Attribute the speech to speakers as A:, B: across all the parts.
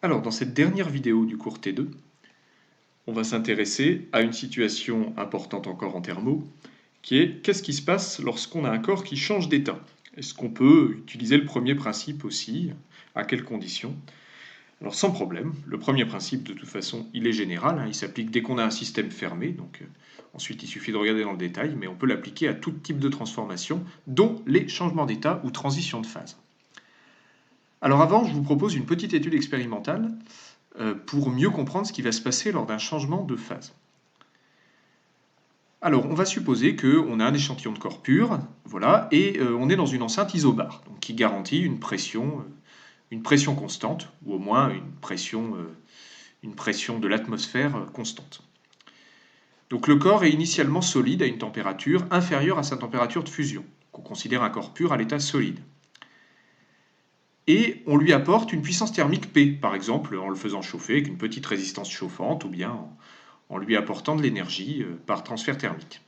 A: Alors, dans cette dernière vidéo du cours T2, on va s'intéresser à une situation importante encore en thermo, qui est qu'est-ce qui se passe lorsqu'on a un corps qui change d'état? Est-ce qu'on peut utiliser le premier principe aussi? À quelles conditions? Alors sans problème, le premier principe de toute façon il est général, il s'applique dès qu'on a un système fermé, donc ensuite il suffit de regarder dans le détail, mais on peut l'appliquer à tout type de transformation, dont les changements d'état ou transitions de phase. Alors avant, je vous propose une petite étude expérimentale pour mieux comprendre ce qui va se passer lors d'un changement de phase. Alors, on va supposer qu'on a un échantillon de corps pur, voilà, et on est dans une enceinte isobare, donc qui garantit une pression constante, ou au moins une pression de l'atmosphère constante. Donc le corps est initialement solide à une température inférieure à sa température de fusion, qu'on considère un corps pur à l'état solide. Et on lui apporte une puissance thermique P, par exemple en le faisant chauffer avec une petite résistance chauffante, ou bien en lui apportant de l'énergie par transfert thermique.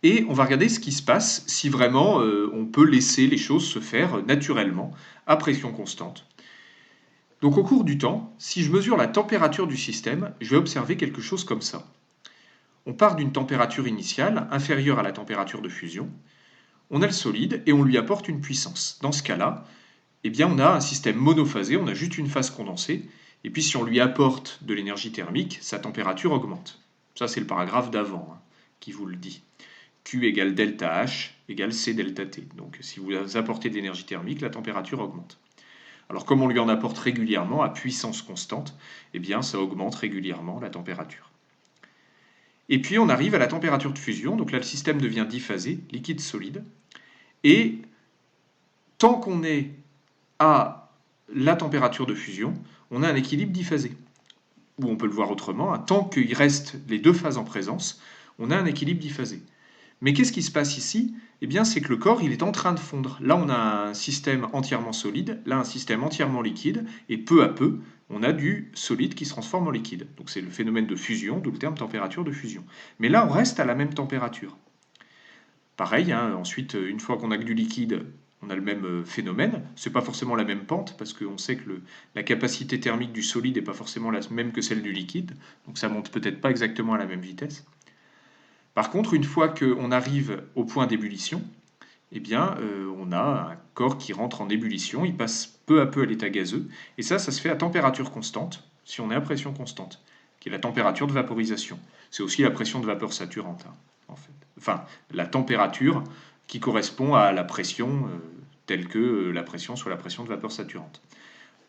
A: Et on va regarder ce qui se passe si vraiment on peut laisser les choses se faire naturellement à pression constante. Donc au cours du temps, si je mesure la température du système, je vais observer quelque chose comme ça. On part d'une température initiale inférieure à la température de fusion, on a le solide et on lui apporte une puissance. Dans ce cas-là, eh bien, on a un système monophasé, on a juste une phase condensée, et puis si on lui apporte de l'énergie thermique, sa température augmente. Ça, c'est le paragraphe d'avant qui vous le dit. Q égale delta H égale C delta T. Donc si vous apportez de l'énergie thermique, la température augmente. Alors comme on lui en apporte régulièrement à puissance constante, eh bien ça augmente régulièrement la température. Et puis on arrive à la température de fusion, donc là le système devient diphasé, liquide-solide, et tant qu'on est à la température de fusion, on a un équilibre diphasé. Ou on peut le voir autrement, tant qu'il reste les deux phases en présence, on a un équilibre diphasé. Mais qu'est-ce qui se passe ici? Eh bien, c'est que le corps, il est en train de fondre. Là, on a un système entièrement solide, là, un système entièrement liquide, et peu à peu, on a du solide qui se transforme en liquide. Donc c'est le phénomène de fusion, d'où le terme température de fusion. Mais là, on reste à la même température. Pareil, ensuite, une fois qu'on a que du liquide, on a le même phénomène. Ce n'est pas forcément la même pente, parce qu'on sait que la capacité thermique du solide n'est pas forcément la même que celle du liquide, donc ça monte peut-être pas exactement à la même vitesse. Par contre, une fois qu'on arrive au point d'ébullition, eh bien, on a un corps qui rentre en ébullition, il passe peu à peu à l'état gazeux, et ça se fait à température constante, si on est à pression constante, qui est la température de vaporisation. C'est aussi la pression de vapeur saturante, en fait. Enfin, la température qui correspond à la pression telle que la pression soit la pression de vapeur saturante.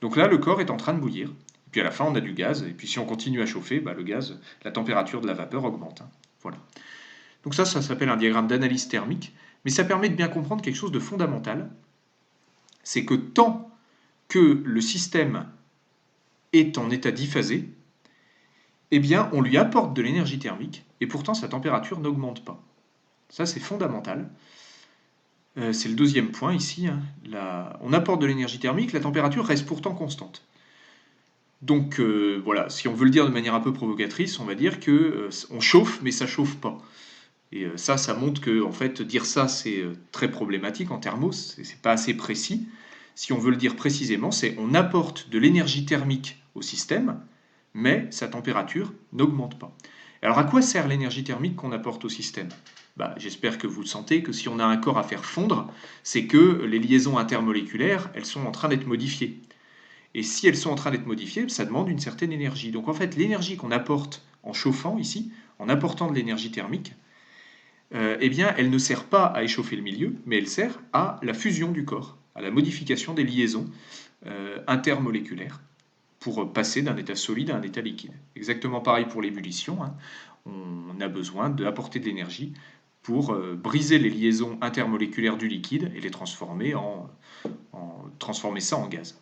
A: Donc là, le corps est en train de bouillir, et puis à la fin, on a du gaz, et puis si on continue à chauffer, le gaz, la température de la vapeur augmente. Voilà. Donc ça s'appelle un diagramme d'analyse thermique, mais ça permet de bien comprendre quelque chose de fondamental, c'est que tant que le système est en état diphasé, eh bien on lui apporte de l'énergie thermique, et pourtant sa température n'augmente pas. Ça c'est fondamental. C'est le deuxième point ici. On apporte de l'énergie thermique, la température reste pourtant constante. Donc voilà, si on veut le dire de manière un peu provocatrice, on va dire qu'on chauffe, mais ça ne chauffe pas. Et ça montre que en fait, dire ça, c'est très problématique en thermo, c'est pas assez précis. Si on veut le dire précisément, c'est on apporte de l'énergie thermique au système, mais sa température n'augmente pas. Alors à quoi sert l'énergie thermique qu'on apporte au système? J'espère que vous le sentez, que si on a un corps à faire fondre, c'est que les liaisons intermoléculaires, elles sont en train d'être modifiées. Et si elles sont en train d'être modifiées, ça demande une certaine énergie. Donc en fait, l'énergie qu'on apporte en chauffant ici, en apportant de l'énergie thermique, eh bien, elle ne sert pas à échauffer le milieu, mais elle sert à la fusion du corps, à la modification des liaisons intermoléculaires pour passer d'un état solide à un état liquide. Exactement pareil pour l'ébullition, on a besoin d'apporter de l'énergie pour briser les liaisons intermoléculaires du liquide et les transformer transformer ça en gaz.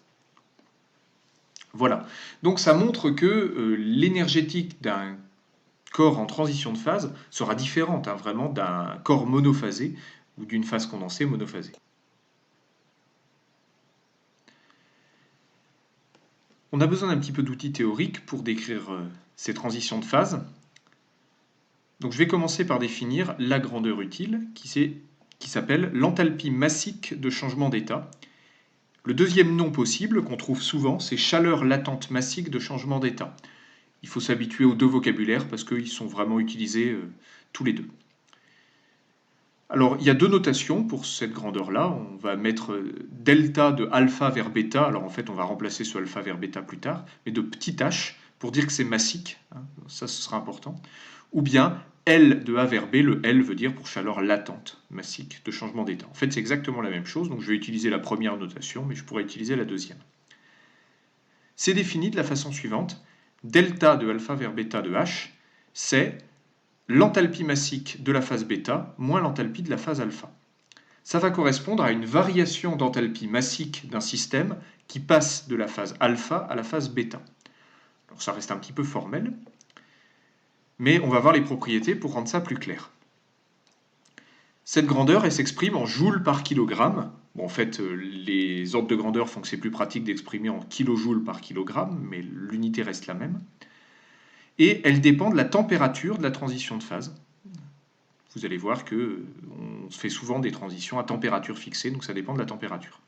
A: Voilà, donc ça montre que l'énergétique d'un corps en transition de phase sera différente vraiment d'un corps monophasé ou d'une phase condensée monophasée. On a besoin d'un petit peu d'outils théoriques pour décrire ces transitions de phase. Donc je vais commencer par définir la grandeur utile qui s'appelle l'enthalpie massique de changement d'état. Le deuxième nom possible qu'on trouve souvent, c'est chaleur latente massique de changement d'état. Il faut s'habituer aux deux vocabulaires parce qu'ils sont vraiment utilisés tous les deux. Alors, il y a deux notations pour cette grandeur-là. On va mettre delta de alpha vers bêta. Alors, en fait, on va remplacer ce alpha vers bêta plus tard, mais de petit h pour dire que c'est massique. Hein, ça, ce sera important. Ou bien L de A vers B. Le L veut dire pour chaleur latente, massique, de changement d'état. En fait, c'est exactement la même chose. Donc, je vais utiliser la première notation, mais je pourrais utiliser la deuxième. C'est défini de la façon suivante. Delta de alpha vers bêta de H, c'est l'enthalpie massique de la phase bêta moins l'enthalpie de la phase alpha. Ça va correspondre à une variation d'enthalpie massique d'un système qui passe de la phase alpha à la phase bêta. Alors ça reste un petit peu formel, mais on va voir les propriétés pour rendre ça plus clair. Cette grandeur, elle s'exprime en joules par kilogramme. Bon, en fait, les ordres de grandeur font que c'est plus pratique d'exprimer en kilojoules par kilogramme, mais l'unité reste la même. Et elle dépend de la température de la transition de phase. Vous allez voir qu'on fait souvent des transitions à température fixée, donc ça dépend de la température.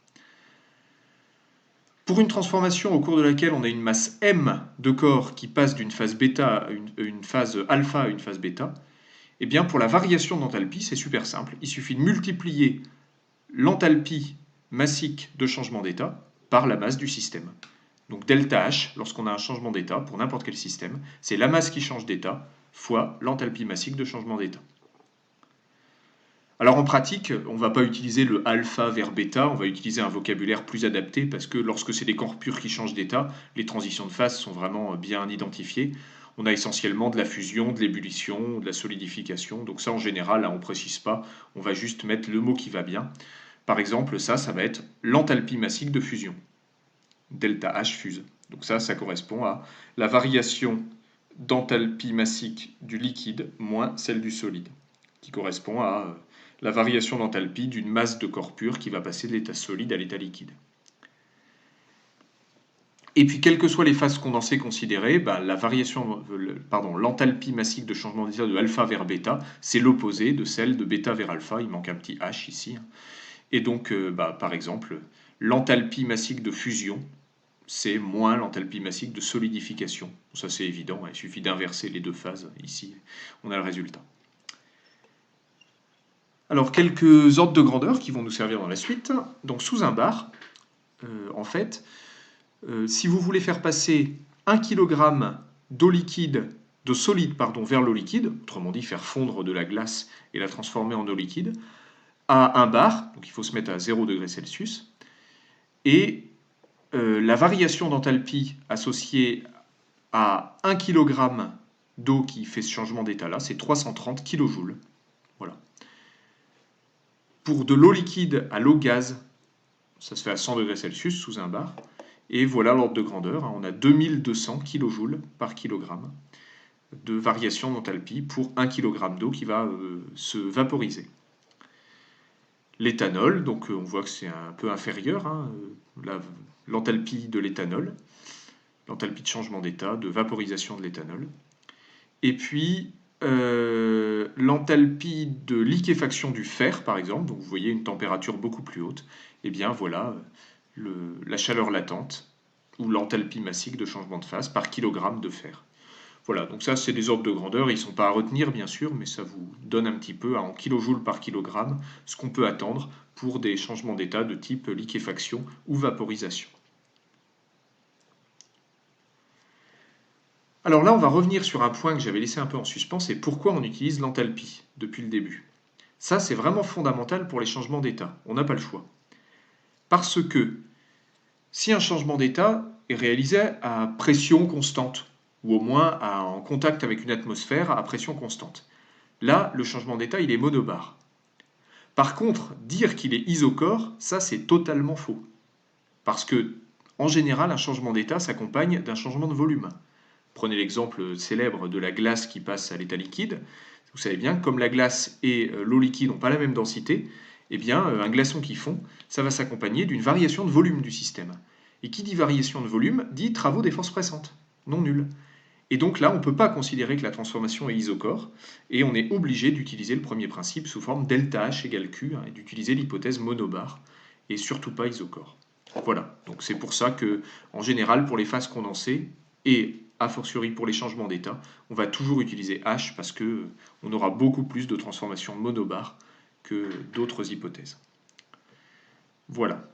A: Pour une transformation au cours de laquelle on a une masse m de corps qui passe d'une phase bêta à une phase alpha à une phase bêta, eh bien pour la variation d'enthalpie, c'est super simple. Il suffit de multiplier l'enthalpie massique de changement d'état par la masse du système. Donc delta H, lorsqu'on a un changement d'état, pour n'importe quel système, c'est la masse qui change d'état fois l'enthalpie massique de changement d'état. Alors en pratique, on ne va pas utiliser le alpha vers bêta, on va utiliser un vocabulaire plus adapté parce que lorsque c'est des corps purs qui changent d'état, les transitions de phase sont vraiment bien identifiées. On a essentiellement de la fusion, de l'ébullition, de la solidification. Donc ça en général, on ne précise pas, on va juste mettre le mot qui va bien. Par exemple, ça va être l'enthalpie massique de fusion. Delta H fuse. Donc ça correspond à la variation d'enthalpie massique du liquide moins celle du solide, qui correspond à la variation d'enthalpie d'une masse de corps pur qui va passer de l'état solide à l'état liquide. Et puis, quelles que soient les phases condensées considérées, l'enthalpie massique de changement d'état de alpha vers bêta, c'est l'opposé de celle de bêta vers alpha. Il manque un petit H ici. Et donc, par exemple, l'enthalpie massique de fusion, c'est moins l'enthalpie massique de solidification. Ça, c'est évident. Il suffit d'inverser les deux phases. Ici, on a le résultat. Alors, quelques ordres de grandeur qui vont nous servir dans la suite. Donc, sous un bar, en fait, si vous voulez faire passer 1 kg d'eau liquide, d'eau solide vers l'eau liquide, autrement dit faire fondre de la glace et la transformer en eau liquide, à 1 bar, donc il faut se mettre à 0 degrés Celsius, et la variation d'enthalpie associée à 1 kg d'eau qui fait ce changement d'état-là, c'est 330 kJ. Voilà. Pour de l'eau liquide à l'eau gaz, ça se fait à 100 degrés Celsius sous un bar. Et voilà l'ordre de grandeur. On a 2200 kJ par kilogramme de variation d'enthalpie pour 1 kg d'eau qui va se vaporiser. L'éthanol, donc on voit que c'est un peu inférieur, l'enthalpie de l'éthanol, l'enthalpie de changement d'état, de vaporisation de l'éthanol. Et puis l'enthalpie de liquéfaction du fer, par exemple, donc vous voyez une température beaucoup plus haute, et bien voilà la chaleur latente ou l'enthalpie massique de changement de phase par kilogramme de fer. Voilà, donc ça c'est des ordres de grandeur, ils ne sont pas à retenir bien sûr, mais ça vous donne un petit peu en kilojoules par kilogramme ce qu'on peut attendre pour des changements d'état de type liquéfaction ou vaporisation. Alors là, on va revenir sur un point que j'avais laissé un peu en suspens, c'est pourquoi on utilise l'enthalpie depuis le début. Ça, c'est vraiment fondamental pour les changements d'état. On n'a pas le choix. Parce que si un changement d'état est réalisé à pression constante, ou au moins en contact avec une atmosphère à pression constante, là, le changement d'état, il est monobar. Par contre, dire qu'il est isochore, ça, c'est totalement faux. Parce que, en général, un changement d'état s'accompagne d'un changement de volume. Prenez l'exemple célèbre de la glace qui passe à l'état liquide. Vous savez bien que comme la glace et l'eau liquide n'ont pas la même densité, eh bien, un glaçon qui fond, ça va s'accompagner d'une variation de volume du système. Et qui dit variation de volume, dit travaux des forces pressantes, non nulles. Et donc là, on ne peut pas considérer que la transformation est isochore, et on est obligé d'utiliser le premier principe sous forme delta H égale Q, et d'utiliser l'hypothèse monobar, et surtout pas isochore. Voilà, donc c'est pour ça que, en général, pour les phases condensées, et a fortiori pour les changements d'état, on va toujours utiliser H parce que on aura beaucoup plus de transformations monobar que d'autres hypothèses. Voilà.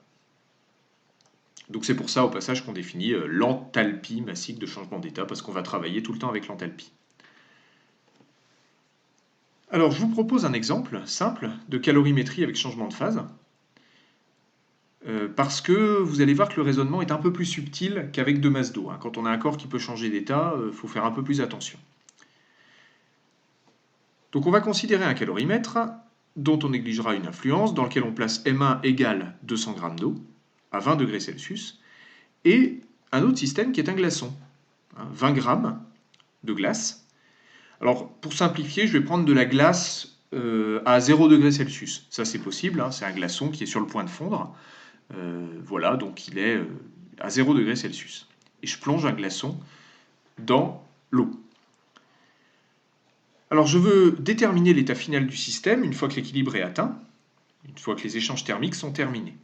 A: Donc c'est pour ça, au passage, qu'on définit l'enthalpie massique de changement d'état, parce qu'on va travailler tout le temps avec l'enthalpie. Alors, je vous propose un exemple simple de calorimétrie avec changement de phase, parce que vous allez voir que le raisonnement est un peu plus subtil qu'avec deux masses d'eau. Quand on a un corps qui peut changer d'état, il faut faire un peu plus attention. Donc on va considérer un calorimètre dont on négligera une influence, dans lequel on place M1 égale 200 g d'eau à 20 degrés Celsius, et un autre système qui est un glaçon, 20 g de glace. Alors pour simplifier, je vais prendre de la glace à 0 degrés Celsius. Ça c'est possible, c'est un glaçon qui est sur le point de fondre. Voilà, donc il est à 0 degrés Celsius. Et je plonge un glaçon dans l'eau. Alors je veux déterminer l'état final du système une fois que l'équilibre est atteint, une fois que les échanges thermiques sont terminés.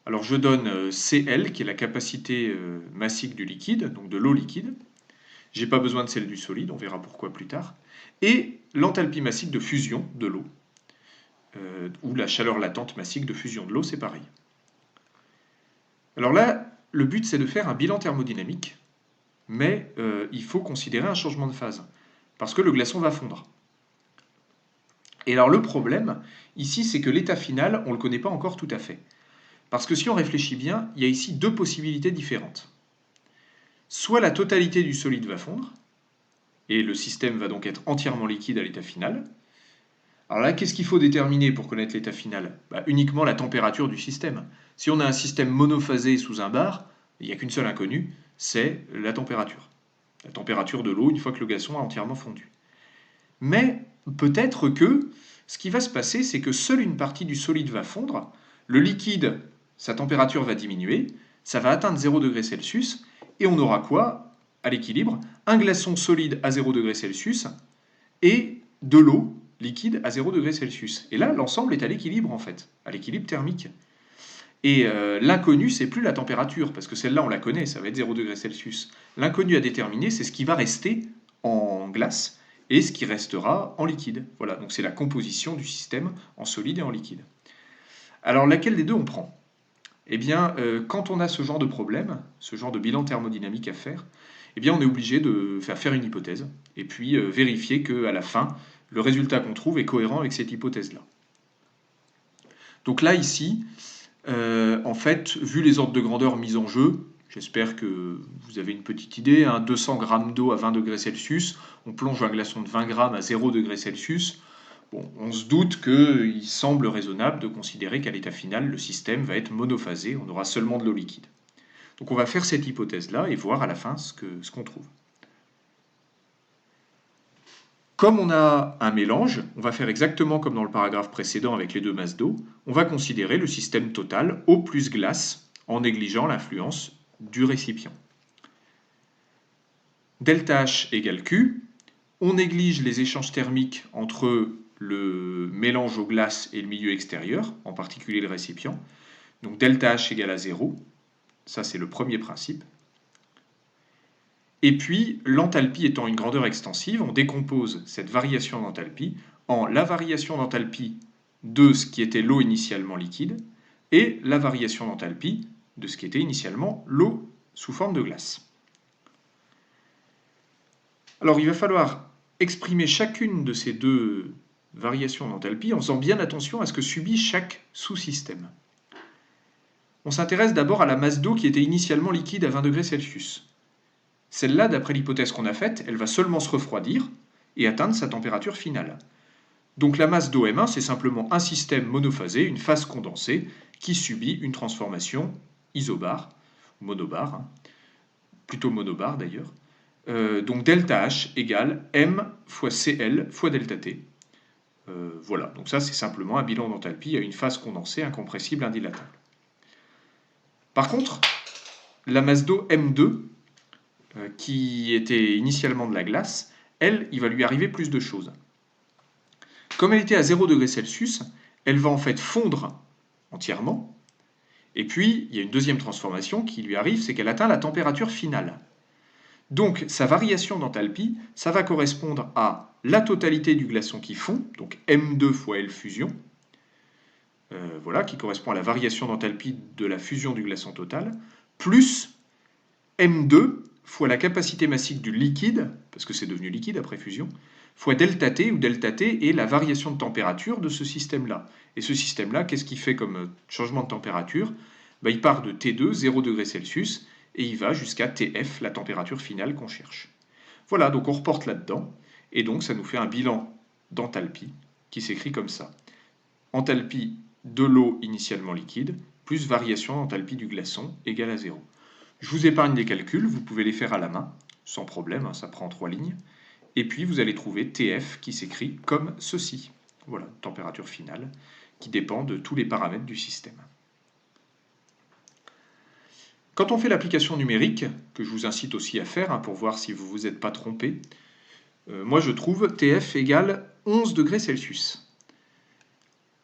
A: Alors je donne Cl, qui est la capacité massique du liquide, donc de l'eau liquide. Je n'ai pas besoin de celle du solide, on verra pourquoi plus tard. Et l'enthalpie massique de fusion de l'eau, ou la chaleur latente massique de fusion de l'eau, c'est pareil. Alors là, le but c'est de faire un bilan thermodynamique, mais il faut considérer un changement de phase, parce que le glaçon va fondre. Et alors le problème, ici, c'est que l'état final, on ne le connaît pas encore tout à fait. Parce que si on réfléchit bien, il y a ici deux possibilités différentes. Soit la totalité du solide va fondre, et le système va donc être entièrement liquide à l'état final. Alors là, qu'est-ce qu'il faut déterminer pour connaître l'état final? Uniquement la température du système. Si on a un système monophasé sous un bar, il n'y a qu'une seule inconnue, c'est la température. La température de l'eau une fois que le glaçon a entièrement fondu. Mais peut-être que ce qui va se passer, c'est que seule une partie du solide va fondre, le liquide, sa température va diminuer, ça va atteindre 0 degré Celsius, et on aura quoi à l'équilibre? Un glaçon solide à 0 degré Celsius et de l'eau liquide à 0 degré Celsius. Et là, l'ensemble est à l'équilibre en fait, à l'équilibre thermique. Et l'inconnu, c'est plus la température, parce que celle-là, on la connaît, ça va être 0 degré Celsius. L'inconnu à déterminer, c'est ce qui va rester en glace et ce qui restera en liquide. Voilà, donc c'est la composition du système en solide et en liquide. Alors, laquelle des deux on prend? Eh bien, quand on a ce genre de problème, ce genre de bilan thermodynamique à faire, eh bien, on est obligé de faire une hypothèse et puis vérifier qu'à la fin, le résultat qu'on trouve est cohérent avec cette hypothèse-là. Donc là, ici, en fait, vu les ordres de grandeur mis en jeu, j'espère que vous avez une petite idée, 200 g d'eau à 20 degrés Celsius, on plonge un glaçon de 20 g à 0 degrés Celsius, bon, on se doute qu'il semble raisonnable de considérer qu'à l'état final, le système va être monophasé, on aura seulement de l'eau liquide. Donc on va faire cette hypothèse-là et voir à la fin ce qu'on trouve. Comme on a un mélange, on va faire exactement comme dans le paragraphe précédent avec les deux masses d'eau, on va considérer le système total eau plus glace en négligeant l'influence du récipient. Delta H égale Q, on néglige les échanges thermiques entre le mélange aux glaces et le milieu extérieur, en particulier le récipient. Donc delta H égale à 0, ça c'est le premier principe. Et puis, l'enthalpie étant une grandeur extensive, on décompose cette variation d'enthalpie en la variation d'enthalpie de ce qui était l'eau initialement liquide et la variation d'enthalpie de ce qui était initialement l'eau sous forme de glace. Alors, il va falloir exprimer chacune de ces deux variations d'enthalpie en faisant bien attention à ce que subit chaque sous-système. On s'intéresse d'abord à la masse d'eau qui était initialement liquide à 20 degrés Celsius. Celle-là, d'après l'hypothèse qu'on a faite, elle va seulement se refroidir et atteindre sa température finale. Donc la masse d'eau M1, c'est simplement un système monophasé, une phase condensée, qui subit une transformation isobar, monobar, plutôt monobar d'ailleurs. Donc delta H égale M fois Cl fois delta T. Voilà, donc ça c'est simplement un bilan d'enthalpie à une phase condensée incompressible indilatable. Par contre, la masse d'eau M2, qui était initialement de la glace, elle, il va lui arriver plus de choses. Comme elle était à 0 degré Celsius, elle va en fait fondre entièrement, Et puis, il y a une deuxième transformation qui lui arrive, c'est qu'elle atteint la température finale. Donc, sa variation d'enthalpie, ça va correspondre à la totalité du glaçon qui fond, donc M2 fois L fusion, voilà, qui correspond à la variation d'enthalpie de la fusion du glaçon total, plus M2 fois la capacité massique du liquide, parce que c'est devenu liquide après fusion, fois delta T, où delta T est la variation de température de ce système-là. Et ce système-là, qu'est-ce qu'il fait comme changement de température? Ben, il part de T2, 0 degrés Celsius, et il va jusqu'à TF, la température finale qu'on cherche. Voilà, donc on reporte là-dedans, et donc ça nous fait un bilan d'enthalpie qui s'écrit comme ça. Enthalpie de l'eau initialement liquide, plus variation d'enthalpie du glaçon, égale à 0. Je vous épargne les calculs, vous pouvez les faire à la main, sans problème, hein, ça prend 3 lignes. Et puis vous allez trouver TF qui s'écrit comme ceci. Voilà, température finale, qui dépend de tous les paramètres du système. Quand on fait l'application numérique, que je vous incite aussi à faire, hein, pour voir si vous ne vous êtes pas trompé, moi je trouve TF égale 11 degrés Celsius.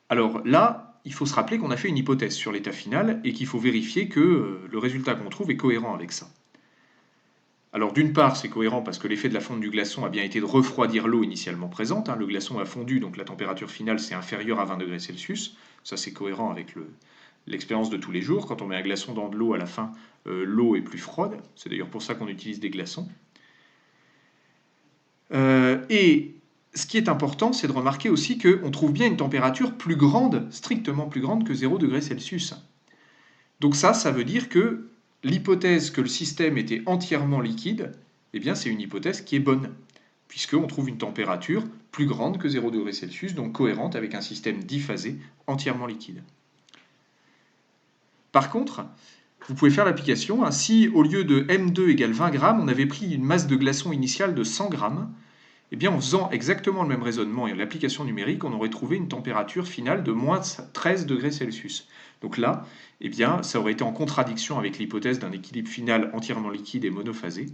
A: Alors là, il faut se rappeler qu'on a fait une hypothèse sur l'état final et qu'il faut vérifier que le résultat qu'on trouve est cohérent avec ça. Alors d'une part, c'est cohérent parce que l'effet de la fonte du glaçon a bien été de refroidir l'eau initialement présente. Hein. Le glaçon a fondu, donc la température finale c'est inférieur à 20 degrés Celsius. Ça c'est cohérent avec l'expérience de tous les jours. Quand on met un glaçon dans de l'eau, à la fin, l'eau est plus froide. C'est d'ailleurs pour ça qu'on utilise des glaçons. Et ce qui est important, c'est de remarquer aussi qu'on trouve bien une température plus grande, strictement plus grande que 0 degrés Celsius. Donc ça veut dire que l'hypothèse que le système était entièrement liquide, eh bien c'est une hypothèse qui est bonne, puisqu'on trouve une température plus grande que 0 degrés Celsius, donc cohérente avec un système diphasé entièrement liquide. Par contre, vous pouvez faire l'application, hein, si au lieu de M2 égale 20 grammes, on avait pris une masse de glaçon initiale de 100 grammes, eh bien, en faisant exactement le même raisonnement et l'application numérique, on aurait trouvé une température finale de moins 13 degrés Celsius. Donc là, eh bien, ça aurait été en contradiction avec l'hypothèse d'un équilibre final entièrement liquide et monophasé,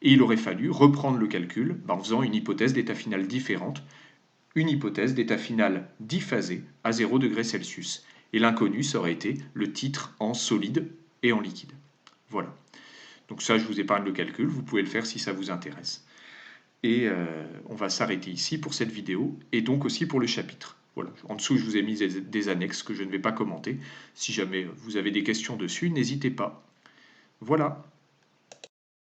A: et il aurait fallu reprendre le calcul en faisant une hypothèse d'état final différente, une hypothèse d'état final diphasé à 0 degrés Celsius. Et l'inconnu, ça aurait été le titre en solide et en liquide. Voilà. Donc ça, je vous épargne le calcul, vous pouvez le faire si ça vous intéresse. Et on va s'arrêter ici pour cette vidéo, et donc aussi pour le chapitre. Voilà. En dessous, je vous ai mis des annexes que je ne vais pas commenter. Si jamais vous avez des questions dessus, n'hésitez pas. Voilà.